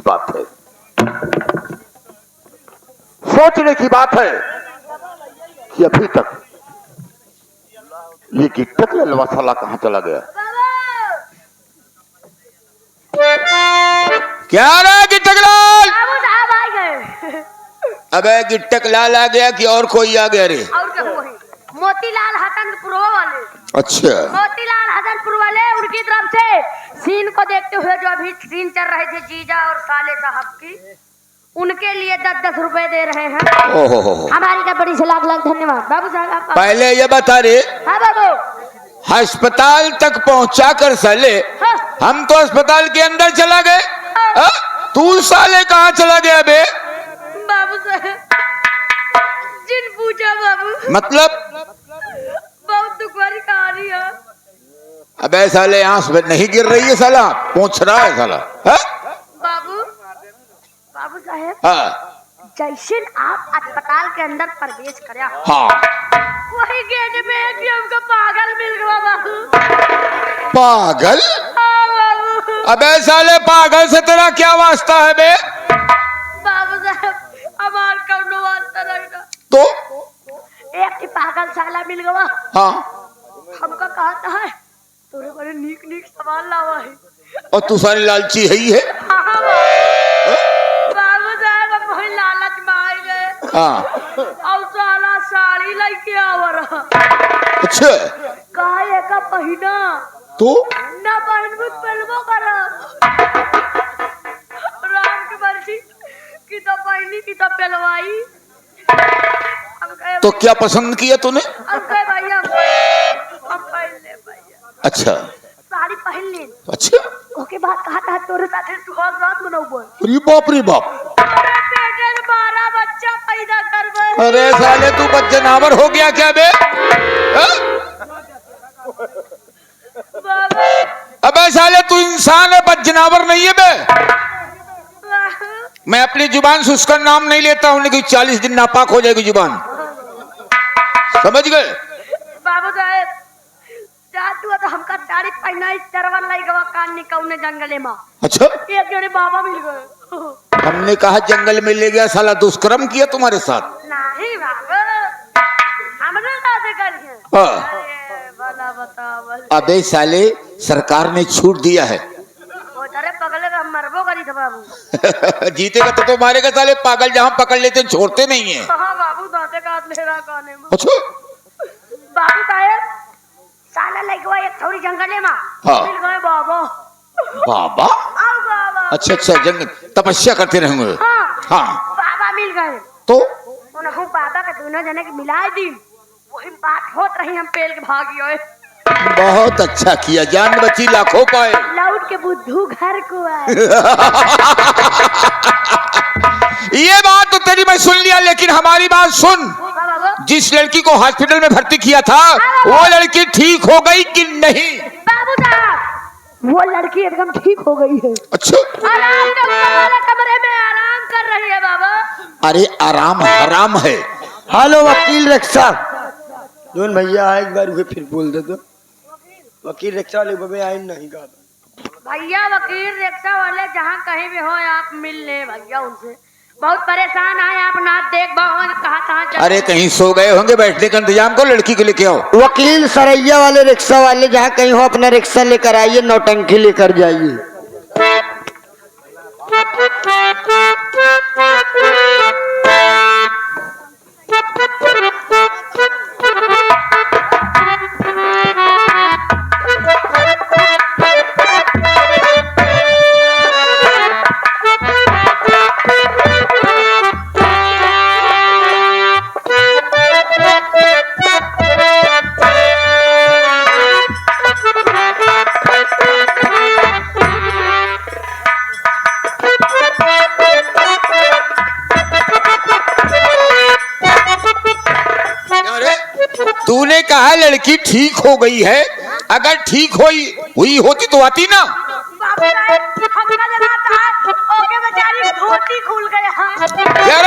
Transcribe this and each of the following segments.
बात है, सोचने की बात है कि अभी तक ये गिट्टक ललवा साला कहां चला गया। क्या रहा गिट्टक लाल? साहब आ गए। अबे गिट्टक लाल आ गया कि और कोई आ गया रे? और क्या हुआ? मोतीलाल हसनपुर वाले। अच्छा, मोतीलाल हसनपुर वाले, उनकी तरफ से सीन को देखते हुए जो अभी सीन चल रहे थे जीजा और साले साहब की, उनके लिए 10-10 रुपए दे रहे हैं। ओहो, हमारी तरफ बड़ी से लाख लाख धन्यवाद बाबू साहब आपका। पहले ये बता रे, हाँ बाबू, अस्पताल तक पहुंचा कर साले हाँ। हम तो अस्पताल के अंदर चला गए, तू साले कहाँ चला गया बे? बाबू साहब जिन पूछा बाबू, मतलब बहुत दुख वाली कहानी है। अबे साले आंख में नहीं गिर रही है, साला पूछ रहा है साला। बाबू, बाबू साहब, हाँ जैसे आप अस्पताल के अंदर प्रवेश करे, हाँ, वही गेट में एक हमको पागल मिल गया बाबू। पागल? हाँ बाबू। अबे साले पागल से तेरा क्या वास्ता है बे? बाबू साहब हमार कौनो वास्ता नहीं। तो एक ही पागल साला मिल गया, हाँ, हमको कहता है तोरे बड़े नीक नीक सामान लावा है। और तू सारी लालची है ही है। हाँ बाबू साहब हम वही लालच में आ गए। हाँ, और साला साड़ी लेके आवा रहा। अच्छा, काहे का पहिना तो ना पहनबो पहनबो करा। राम की मर्जी की तो पहनी की तो पहलवाई। तो क्या पसंद किया तूने? हम भैया हम पहन ले भैया। अच्छा, साड़ी पहन ले। अच्छा, ओके बाद कहा था तोरे साथे सुहाग रात मनाऊबो। अरे बाप रे बाप, अरे बेटे 12 बच्चा पैदा करबे। अरे साले तू बदजनावर हो गया क्या बे? बाबा, अबे साले तू इंसान है, बदजनावर नहीं है बे। मैं अपनी जुबान से उसका नाम नहीं लेता हूँ, लेकिन 40 दिन नापाक हो जाएगी जुबान, समझ गए? बाबू साहब जातू तो हमका साड़ी पहना ही चरवन लाई गवा कान निकौने जंगले में। अच्छा, एक जने बाबा मिल गए। हमने कहा जंगल में ले गया, साला दुष्कर्म किया तुम्हारे साथ? नहीं बाबा, हमने दादे कर है। हाँ। अरे भला बताओ। अबे साले सरकार ने छूट दिया है। वो तेरे पगले का मरबो करी था बाबू। जीतेगा तो मारेगा साले, पागल जहाँ पकड़ लेते छोड़ते नहीं है। हाँ बाबू दादे का हाथ ले रहा काने में। अच्छा, बाबू साहब साला लगवा एक थोड़ी जंगले में हाँ। मिल गए बाबा। बाबा? आओ बाबा। अच्छा अच्छा, जंगल तपस्या करते रहेंगे। हाँ, हाँ, बाबा मिल गए। तो उन्होंने बाबा के दोनों जने के मिलाए दी, वही बात होत रही, हम पेल के भागी आए। बहुत अच्छा किया, जान बची लाखों पाए। लौट के बुद्धू घर को आए। ये बात तो तेरी मैं सुन लिया, लेकिन हमारी बात सुन। जिस लड़की को हॉस्पिटल में भर्ती किया था वो लड़की ठीक हो गई कि नहीं? बाबू साहब वो लड़की एकदम ठीक हो गई है। अच्छा, आराम से हमारे कमरे में आराम कर रही है बाबा। अरे आराम हराम है। हेलो वकील रिक्शा दोन भैया एक बार फिर बोल दे तो वकील रिक्शा वाले बबे आए नहीं का भैया वकील रिक्शा वाले जहाँ कहीं भी हो आप मिल ले भैया, उनसे बहुत परेशान आए आप ना देख भवन कहाँ कहाँ। अरे कहीं सो गए होंगे, बैठने का इंतजाम करो, लड़की को लेके आओ। वकील सरैया वाले रिक्शा वाले जहाँ कहीं हो अपना रिक्शा लेकर आइए, नौटंकी लेकर जाइए। तूने कहा लड़की ठीक हो गई है, अगर ठीक हुई होती तो आती ना। बाबू साहब हमका लगा था ओके बेचारी धोती खुल गया। यार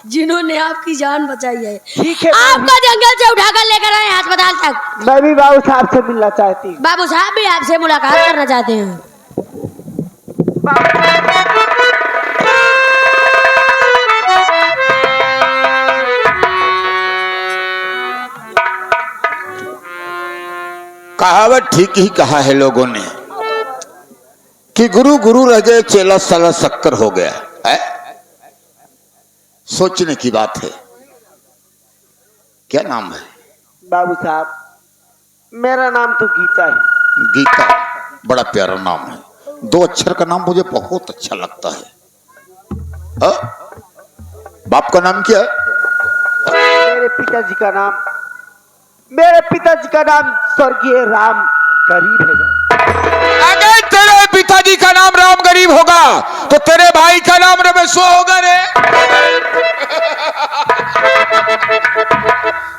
जिन्होंने आपकी जान बचाई है। ठीक है आपको जंगल से उठाकर लेकर आए अस्पताल तक। मैं भी बाबू साहब से मिलना चाहती हूँ। बाबू साहब भी आपसे मुलाकात करना चाहते हैं। कहावत ठीक ही कहा है लोगों ने कि गुरु गुरु रह गए चेला साला शक्कर हो गया है। सोचने की बात है। क्या नाम है? बाबू साहब मेरा नाम तो गीता है। गीता, बड़ा प्यारा नाम है। 2 अक्षर का नाम मुझे बहुत अच्छा लगता है। बाप का नाम क्या है? मेरे पिताजी का नाम स्वर्गीय राम गरीब है। अगर तेरे पिताजी का नाम राम गरीब होगा तो तेरे भाई का नाम रमेश्वर होगा रे।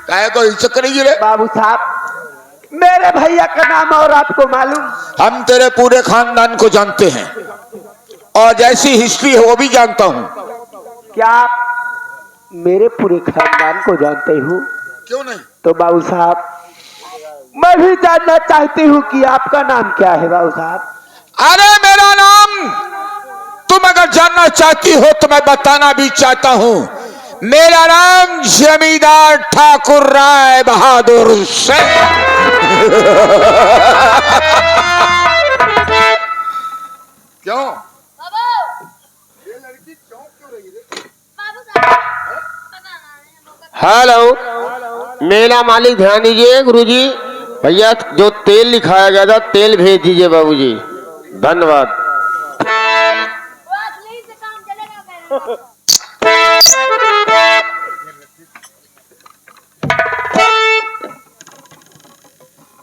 काहे को इज्जत करेगी रे? बाबू साहब मेरे भैया का नाम और आपको मालूम? हम तेरे पूरे खानदान को जानते हैं और जैसी हिस्ट्री है वो भी जानता हूँ। क्या आप मेरे पूरे खानदान को जानते हो? क्यों नहीं? तो बाबू साहब मैं भी जानना चाहती हूँ कि आपका नाम क्या है बाबू साहब? अरे मेरा नाम तुम अगर जानना चाहती हो तो मैं बताना भी चाहता हूँ। मेरा नाम जमींदार ठाकुर राय बहादुर सिंह। क्यों? हेलो, मेरा मालिक ध्यान दीजिए गुरुजी। भैया जो तेल लिखाया गया था तेल भेज दीजिए बाबूजी। धन्यवाद।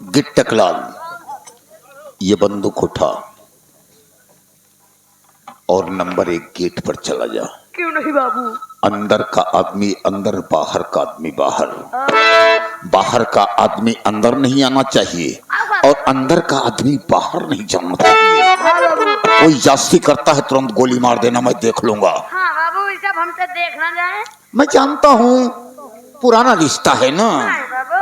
गिट्टकलाल, ये बंदूक उठा और नंबर 1 गेट पर चला जा। क्यों नहीं बाबू? अंदर का आदमी अंदर, बाहर का आदमी बाहर। बाहर का आदमी अंदर नहीं आना चाहिए और अंदर का आदमी बाहर नहीं जाना चाहिए। कोई जास्ती करता है तुरंत गोली मार देना, मैं देख लूंगा। हाँ बाबू, ये सब हमसे देखना जाए। मैं जानता हूँ, पुराना रिश्ता है ना। नहीं बाबू,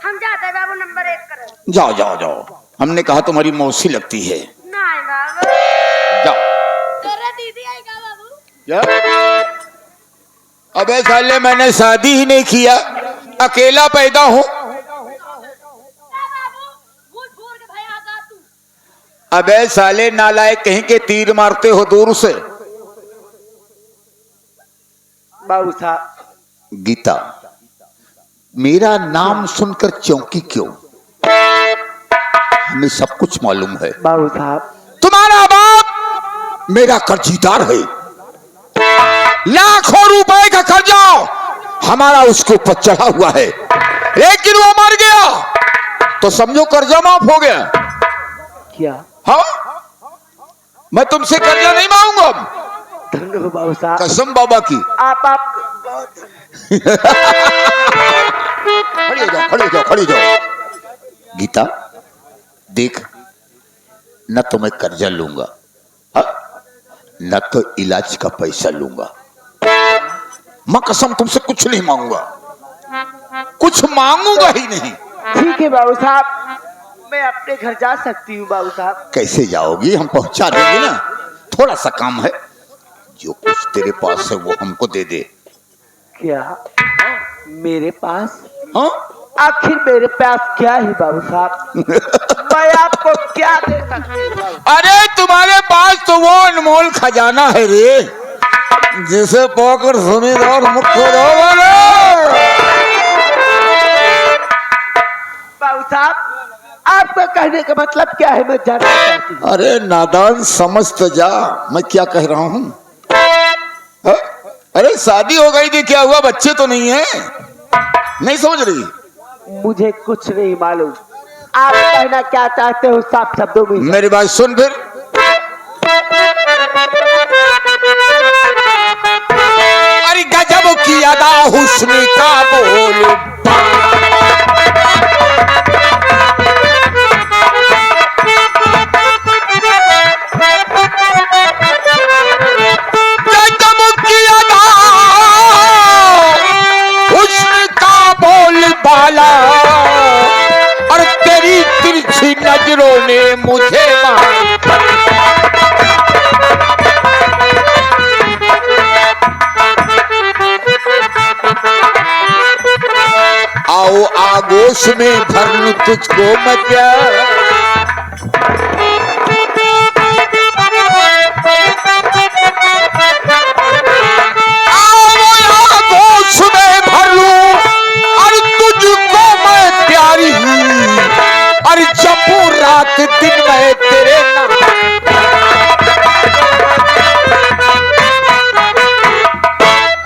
हम जाते हैं बाबू, नंबर 1 करो। जाओ जाओ जाओ, हमने कहा तुम्हारी मौसी लगती है। नहीं बाबू, जाओ। तेरे दीदी आई का बाबू? क्या? अबे साले मैंने शादी ही नहीं किया, अकेला पैदा हूँ। अबे साले नालायक कहीं के तीर मारते हो दूर से। बाबू साहब गीता, मेरा नाम सुनकर चौंकी क्यों? हमें सब कुछ मालूम है। बाबू साहब तुम्हारा बाप मेरा कर्जीदार है। लाखों रुपए का कर्जा हमारा उसके ऊपर चढ़ा हुआ है, लेकिन वो मर गया तो समझो कर्जा माफ हो गया। क्या? हाँ, मैं तुमसे कर्जा नहीं मांगूंगा। धन्यवाद बाबू साहब, कसम बाबा की। आप खड़ी हो जाओ, खड़ी हो जाओ, खड़ी हो जाओ। गीता देख, न तो मैं कर्जा लूंगा, न तो इलाज का पैसा लूंगा। मैं कसम तुमसे कुछ नहीं मांगूंगा, कुछ मांगूंगा ही नहीं। ठीक है बाबू साहब, मैं अपने घर जा सकती हूँ बाबू साहब? कैसे जाओगी? हम पहुंचा देंगे ना। थोड़ा सा काम है, जो कुछ तेरे पास है वो हमको दे दे। क्या मेरे पास? हाँ, आखिर मेरे पास क्या है बाबू साहब? मैं आपको क्या दे सकती हूँ? अरे तुम्हारे पास तो वो अनमोल खजाना है रे, जिसे पाकर जमींदार मुक्त हो जाओगे। बाबू साहब आपका कहने का मतलब क्या है, मैं जानना चाहती हूँ। अरे नादान, समझ तो जा मैं क्या कह रहा हूँ। अरे शादी हो गई थी, क्या हुआ? बच्चे तो नहीं है? नहीं समझ रही? मुझे कुछ नहीं मालूम, आप कहना क्या चाहते हो साफ शब्दों में? मेरी बात सुन फिर। अरे गजब की अदा हुस्न का बोल, गजब की अदा नजरों ने मुझे मार। आओ आगोश में भर लूं तुझको मैं प्यार। आओ आगोश में भर लूं और तुझको मैं प्यारी और जपू रात दिन में तेरे नाम।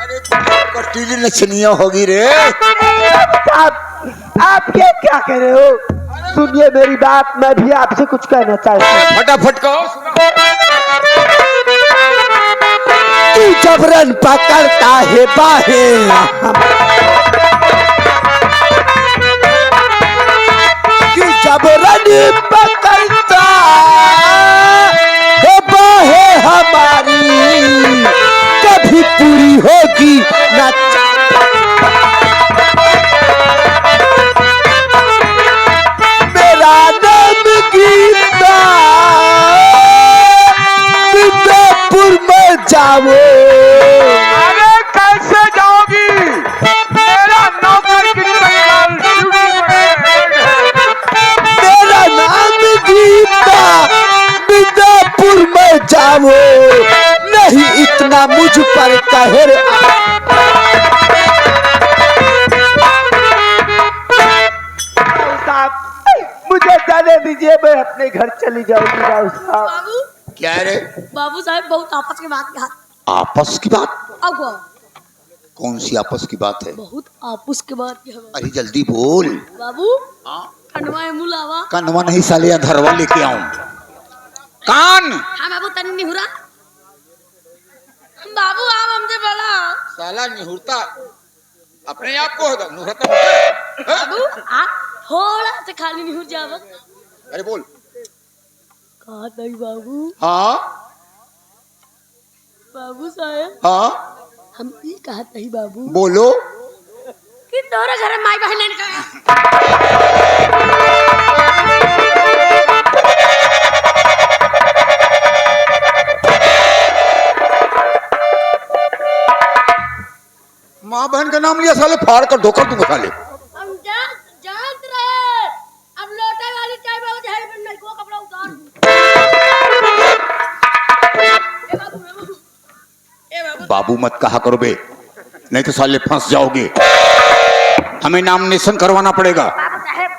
अरे कटीली नचनिया होगी रे। आप ये क्या कह रहे हो? सुनिए मेरी बात, मैं भी आपसे कुछ कहना चाहता हूँ। फटाफट कहो। तू जबरन पकड़ता है बाहें, तू जबरन पकड़ता है बाहें हमारी, कभी पूरी होगी ना। मेरा नाम गीता, मिर्जापुर में जाओ। अरे कैसे जाओगी? मेरा नौकर की मेरा नाम गीता, मिर्जापुर में जाओ। नहीं इतना मुझ पर कहर। मुझे जाने दीजिए, मैं अपने घर चली जाऊंगी। राव साहब। बाबू क्या रे? बाबू साहब बहुत आपस की बात है। आपस की बात? अब कौन सी आपस की बात है? बहुत आपस की बात है अरे जल्दी बोल। बाबू। कनवा मुलावा कनवा नहीं साले अधरवा लेके आऊं। कान हाँ बाबू तन नहीं हो रहा। बाबू आप हमसे बड़ा साला निहुरता अपने आप को होगा नुहरता। बाबू आप थोड़ा से खाली नहीं हो जाओ। अरे बोल। कहा नहीं बाबू। हाँ बाबू साहब हाँ हम ये कहा नहीं बाबू बोलो। कि तोरे घर में माई बहन का माँ बहन का नाम लिया साले फाड़ कर धोकर दूंगा साले। हम जानते रहे। अब लोटे वाली चाय बाबू जहर में नहीं को कपड़ा उतार ए बाबू ए बाबू बाबू मत कहा करो बे, नहीं तो साले फंस जाओगे। हमें नॉमिनेशन करवाना पड़ेगा। बाबू साहब।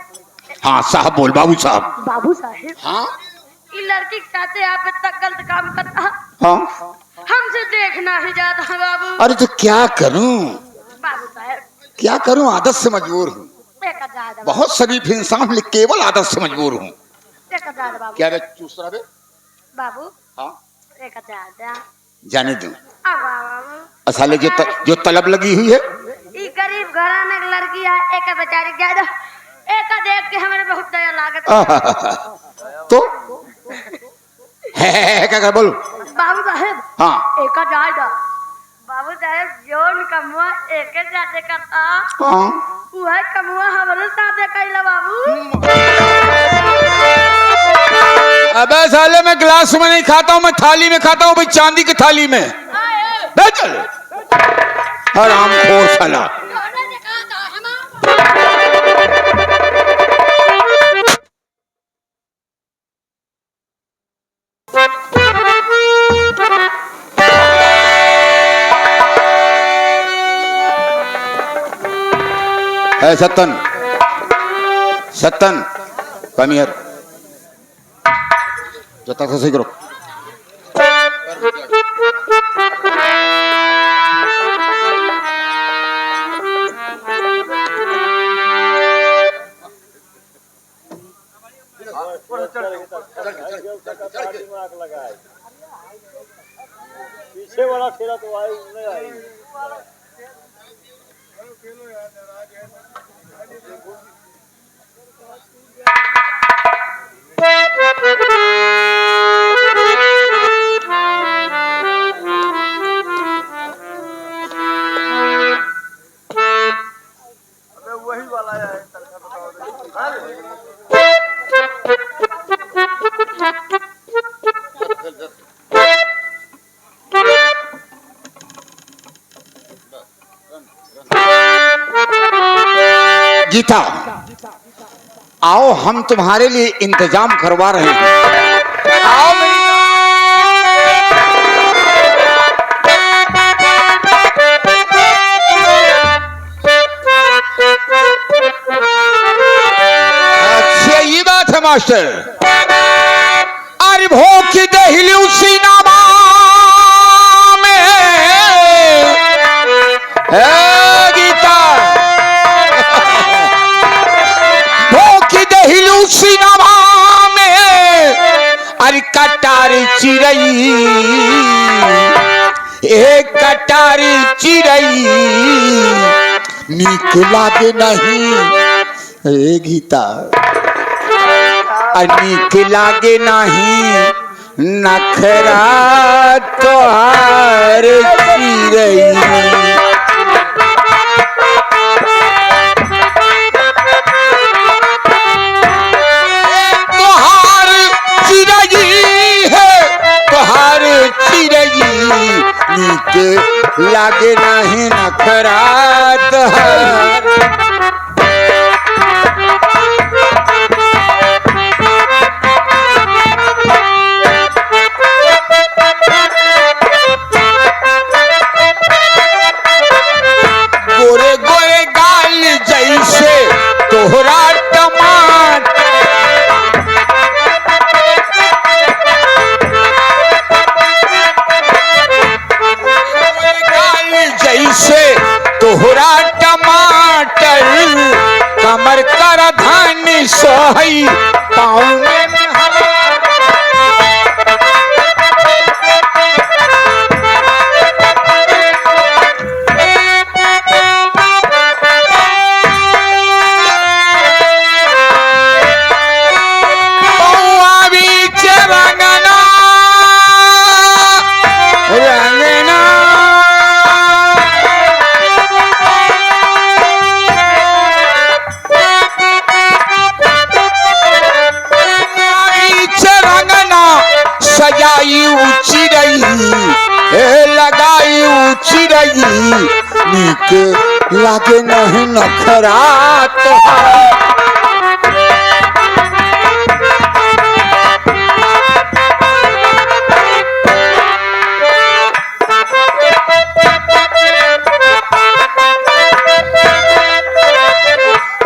हाँ साहब बोल। बाबू साहब। बाबू साहब हाँ ये लड़की के साथ आप इतना गलत काम करता। हाँ हमसे देखना ही जाता है बाबू। अरे तो क्या करूं? बाबू साहब क्या करूं? आदत से मजबूर हूँ। देखा जाता बहुत शरीफ इंसान हूं, लेकिन केवल आदत से मजबूर हूँ। देखा जाता बाबू। क्या रे चूस रहा बे? बाबू हाँ देखा जाता जाने दूं। अब बाबू साले जो तलब लगी हुई है। ये गरीब घराने की लड़की है। एक बेचारी ज्यादा एक देख के हमारे बहुत दया लागत। तो है क्या बोलो। बाबू साहब हाँ एक जायदा बाबू साहब जोन कमुआ एक जाते करता हाँ वह कमुआ हमारे साथ कैला बाबू। अबे साले मैं गिलास में नहीं खाता हूँ, मैं थाली में खाता हूँ भाई, चांदी की थाली में। बे चल हरामखोर साला। है सत्तन सत्तन कम हियर जो तक सही करो। पीछे वाला ठेला तो आए नहीं आई। वही वाला है। गीता, आओ हम तुम्हारे लिए इंतजाम करवा रहे हैं। आओ मेरी अच्छा ये बात है मास्टर। अरे भोग दहिली उसी नामा में है गीता, भोग दहिली उसी नामा में अरे कटारी चिड़ई, एक कटारी चिड़ई नीक लागे नहीं ए गीता, नीक लागे नहीं नखरा तोहार चिड़ई। तोहार चिड़ई है, तोहार चिड़ई नीक लागे नहीं नखरा तोहार। गोरे गोरे गाल जैसे तोहरा टमाटर, गाल जैसे तोहरा टमाटर, कमर कर धान सोहई पाँव में सजाई ऊंची रही, लगाई ऊंची रही नीक लागे नहीं नखरा तोहार।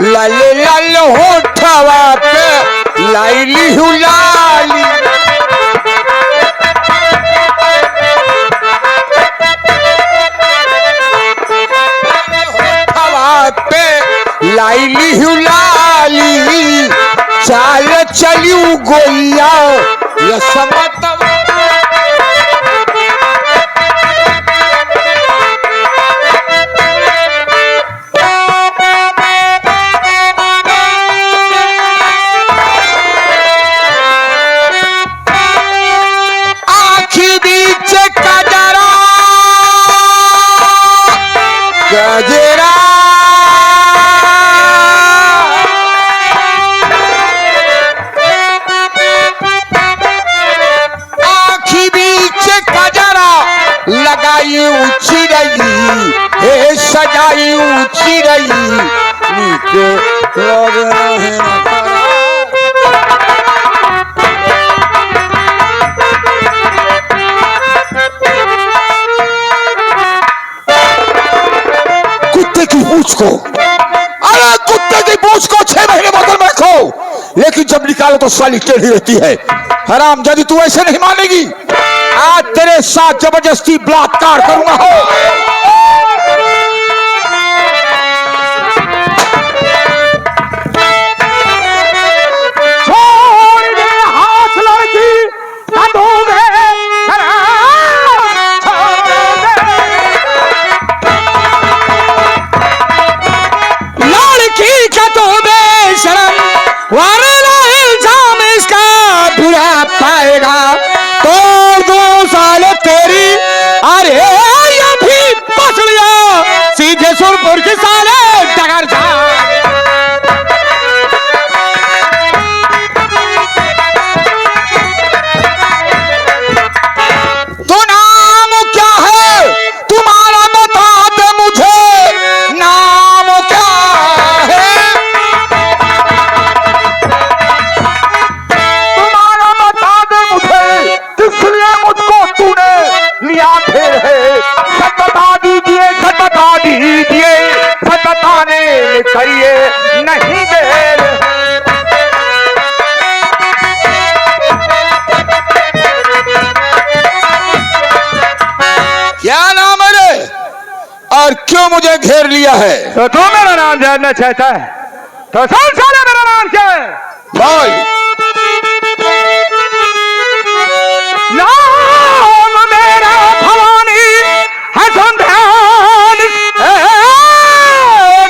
लाल लाल होठवा पे लाइली हुलाली, पे लाइली हुलाली, चाल चलियो गोलिया ये समत आँखी बीच कजरा गजरा, लगाई ऊंची रही हे सजाई ऊंची रही नीक लागे नहीं नखरा। कुत्ते की पूंछ को, अरे कुत्ते की पूंछ को 6 महीने बोतल में रखो, लेकिन जब निकालो तो साली टेढ़ी रहती है। हराम यदि तू ऐसे नहीं मानेगी, आज तेरे साथ जबरदस्ती बलात्कार करूंगा हो। छोड़ दे हाथ लड़की कंधों में, लड़की कंधों में शर्म, वरना इल्जाम इसका बुरा पाएगा तो 2 साल तेरी। अरे ये भी बच लिया सीधे सुरपुर के साले डगर जा। तो नाम क्या है तुम्हारा, बता दे मुझे नाम क्या है। मुझे घेर लिया है। तो तू मेरा नाम जानना चाहता है तो सुन साले, मेरा नाम क्या है? बोल। नाम मेरा भवानी है, सुन ध्यान से,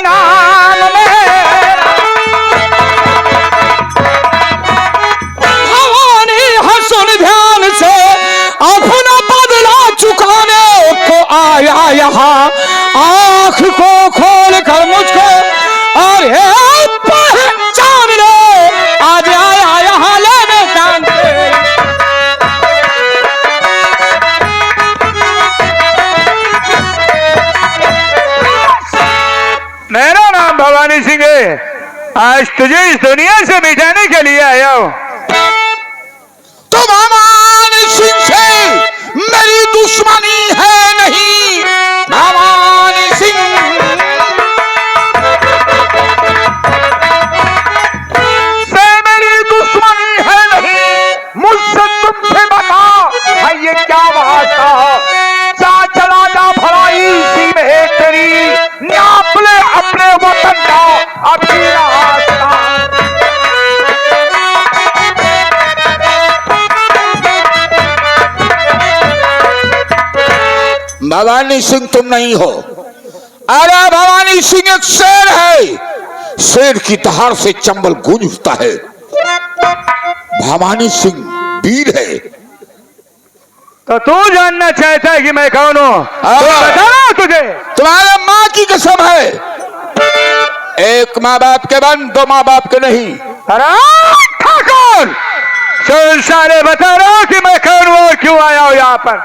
नाम मेरा भवानी है, सुन ध्यान से, अपना बदला चुकाने को आया यहाँ, आंख को खोल कर मुझको और ये पहचान ले, आज आया यहाँ लेने जान से। मेरा नाम भवानी सिंह है। आज तुझे इस दुनिया से मिटाने के लिए आया हूँ। तो भवानी सिंह से मेरी दुश्मनी है नहीं, भवानी सिंह से मेरी दुश्मनी है नहीं, मुझसे तुमसे बता है ये क्या वास्ता? जा चला जा भलाई सी में तेरी, नाप ले अपने वतन का अभी रास्ता। भवानी सिंह तुम नहीं हो। अरे भवानी सिंह एक शेर है, शेर की दहाड़ से चंबल गूंज उठता है। भवानी सिंह वीर है। तो तू जानना चाहता है कि मैं कौन हूँ? तो बता रहा हूं तुझे। तुम्हारे माँ की कसम है, एक माँ बाप के बन, दो माँ बाप के नहीं। अरे ठाकुर, सुन सारे, बता रहा हूं कि मैं कौन हूँ और क्यों आया हूँ यहाँ पर।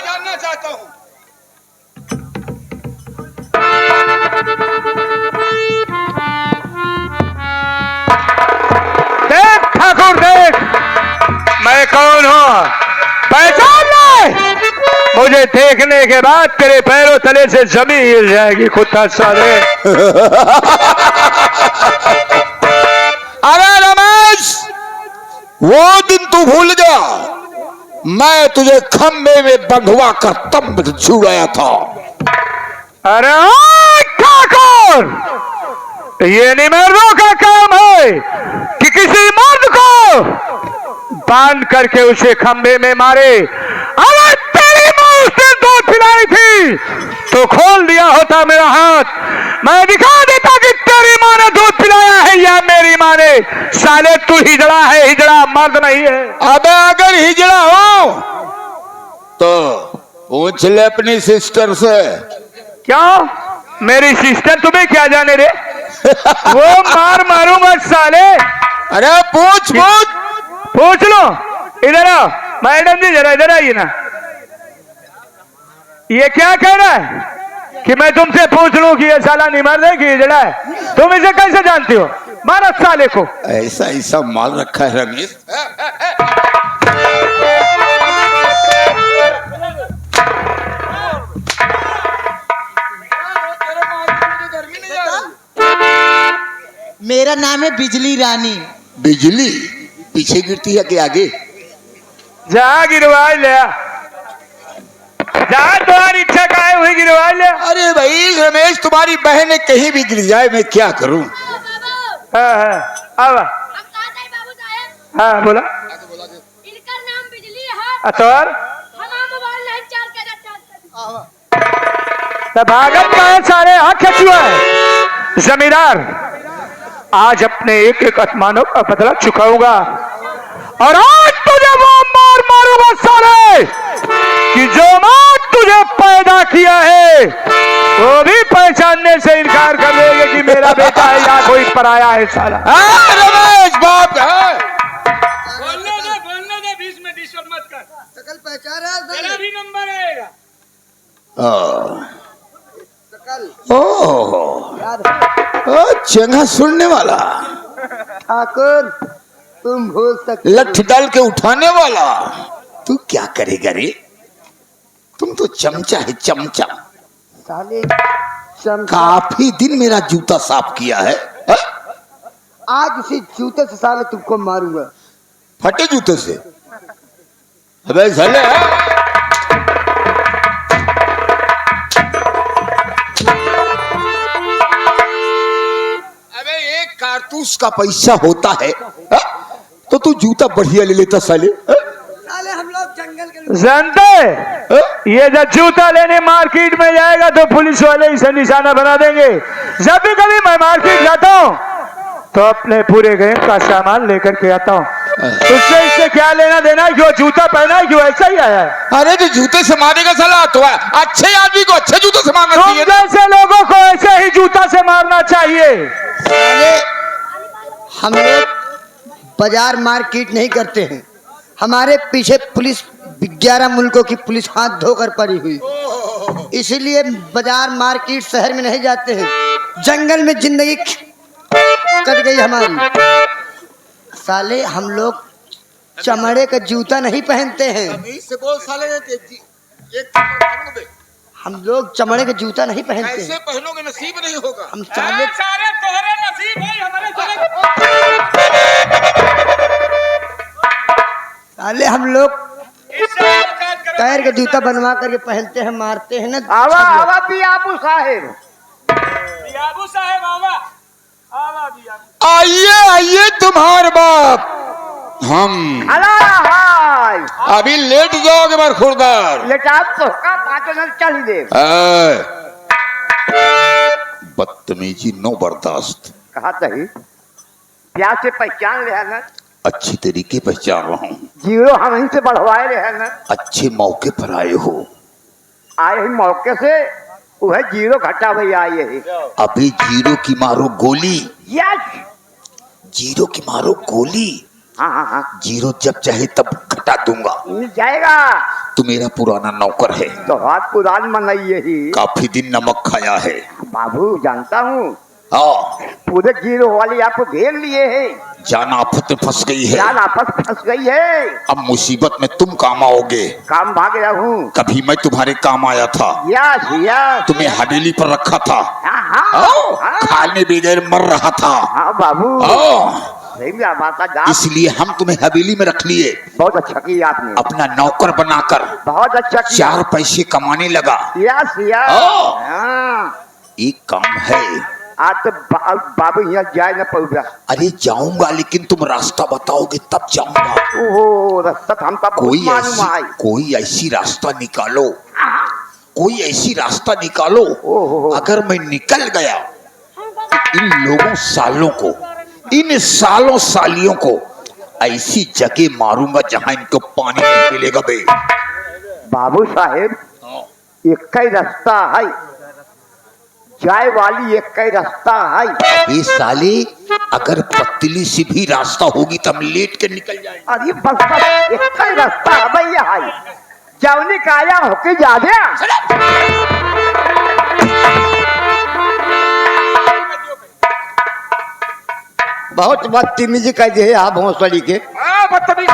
जानना चाहता हूँ। देख ठाकुर देख, मैं कौन हूँ पहचान ले। मुझे देखने के बाद तेरे पैरों तले से जमीन हिल जाएगी कुत्ता साले। अरे रमेश, वो दिन तू भूल गया, मैं तुझे खंबे में बंधवा कर तंब छुड़ाया था। अरे ठाकुर, ये निमर्दों का काम है कि किसी मर्द को बांध करके उसे खंबे में मारे। अरे तेरी माँ उसने दूध पिलाई थी तो खोल दिया होता मेरा हाथ, मैं दिखा देता कि तेरी माँ ने दूध पिलाया है या मेरी माँ ने। साले तू हिजड़ा है, हिजड़ा मर्द नहीं है। अबे अगर हिजड़ा हो तो पूछ ले अपनी सिस्टर से। क्यों? मेरी सिस्टर तुम्हें क्या जाने रे? वो मार मारूंगा साले। अरे पूछ पूछ। पूछ लो। इधर आओ मैडम जी, जरा इधर आइए ना। ये क्या कह रहा है कि मैं तुमसे पूछ लूं कि ये साला निमर्द है कि हिजड़ा है? तुम इसे कैसे जानती हो? मारो साले को। ऐसा ऐसा माल रखा है रमेश। मेरा नाम है बिजली रानी। बिजली पीछे गिरती है कि आगे? जहाँ गिरवाई ले, जहाँ तुम्हारी इच्छा का है वही गिरवाई ले। अरे भाई रमेश, तुम्हारी बहन कहीं भी गिर जाए मैं क्या करूं? हाँ हाँ अब हाँ बोला। इनका नाम बिजली है। अतवर हमारा मोबाइल नहीं चार्ज कर रहा। तो भागत का है सारे, हाथ खचुआ है। जमींदार, आज अपने एक एक आत्मानों का बदला चुकाऊंगा और आज तुझे वो मार मारूंगा साले कि जो मां तुझे पैदा किया है वो भी पहचानने से इनकार कर देंगे कि मेरा बेटा है या कोई पराया है साला। रमेश बाप है। बोलने दे, बीच में डिस्टर्ब मत कर। सकल पहचान रहा है तेरा भी नंबर आएगा। ओ चंगा सुनने वाला, ठाकुर तुम भूल सकते लठ डाल के उठाने वाला, तू क्या करेगा रे? तुम तो चमचा है, चमचा। साले चमचा। काफी दिन मेरा जूता साफ किया है। आज उसी जूते से साले तुमको मारूंगा। फटे जूते से? अबे झले उसका पैसा होता है हा? तो तू जूता बढ़िया ले लेता साले हा? साले हम लोग जंगल के जानते हा? ये जब जूता लेने मार्केट में जाएगा तो पुलिस वाले इसे निशाना बना देंगे। जब भी कभी मैं मार्केट जाता हूँ तो अपने पूरे गेम का सामान लेकर के आता हूँ। उससे इससे क्या लेना देना, क्यों जूता पहना है, क्यों ऐसा ही आया है। अरे जो जूते से मारेगा साला तो अच्छे आदमी को अच्छे जूते से मारना तुम चाहिए। जैसे लोगों को ऐसे ही जूता से मारना चाहिए। साले हम लोग बाजार मार्केट नहीं करते हैं। हमारे पीछे पुलिस 11 मुल्कों की पुलिस हाथ धोकर पड़ी हुई, इसलिए बाजार मार्केट शहर में नहीं जाते हैं। जंगल में जिंदगी कट गई हमारी। साले हम लोग चमड़े का जूता नहीं पहनते हैं। हम लोग चमड़े का जूता नहीं पहनते ऐसे हैं। पहनोगे नसीब नहीं होगा। हम साले साले हम लोग पैर का जूता बनवा करके पहनते हैं, मारते हैं ना। आवा आवा पियाबू साहेब, आइए आइए तुम्हारे बाप, हम अभी लेट जाओगे बार खुरदार। लेटाप तो का 5 मिनट चल ही दे। बदतमीजी नो बर्दाश्त। कहा सही प्यार से पहचान ले है ना, अच्छी तरीके पहचान रहा हूँ। जीरो हम ही से बढ़वाए रहे हैं ना। अच्छे मौके पर आए हो। आए ही मौके से वह जीरो घटा भैया आए ही। अभी जीरो की मारो गोली, यस, जीरो की मारो गोली। हाँ हाँ हाँ, जीरो जब चाहे तब घटा दूंगा। मिल जाएगा। तू मेरा पुराना नौकर है, तो हाथ पुरान मनाइए ही। काफी दिन नमक खाया है। बाबू जानता हूँ, हाँ, पूरे जीरो वाली आपको घेर लिए है, जान आफत में फंस गई है। जान आपस फंस गई है। अब मुसीबत में तुम काम आओगे। काम भाग रहा हूँ। कभी मैं तुम्हारे काम आया था, यस यस, तुम्हें हवेली पर रखा था। हाँ हाँ आओ, हाँ, खाने बगैर मर रहा था। हाँ बाबू, आओ, सही में बात है, जा। इसलिए हम तुम्हें हवेली में रख लिए, बहुत अच्छा किया आपने, अपना नौकर बनाकर बहुत अच्छा किया। 4 पैसे कमाने लगा। यस यस, ओ! हाँ। एक काम है। आज तो बाबू यहाँ जाए ना पड़ेगा। अरे जाऊंगा, लेकिन तुम रास्ता बताओगे तब जाऊंगा। ओहो, रास्ता तो हम तो बहुत मालूम है। कोई ऐसी रास्ता निकालो, कोई ऐसी रास्ता निकालो। ओहो, अगर मैं निकल गया तो इन लोगों सालों को, इन सालों सालियों को ऐसी जगह मारूंगा जहां इनको पानी नहीं मिलेगा बे। बाबू साहेब, एक ही रास्ता है, जाए वाली एक ही रास्ता है। ये साले, अगर पतली सी भी रास्ता होगी तो हम लेट के निकल जाएंगे। अरे बस बस, एक ही रास्ता है भैया है, जवनी काया होके जा गया। बहुत बदतमीजी कर दिए आप भोसड़ी के। बदतमीज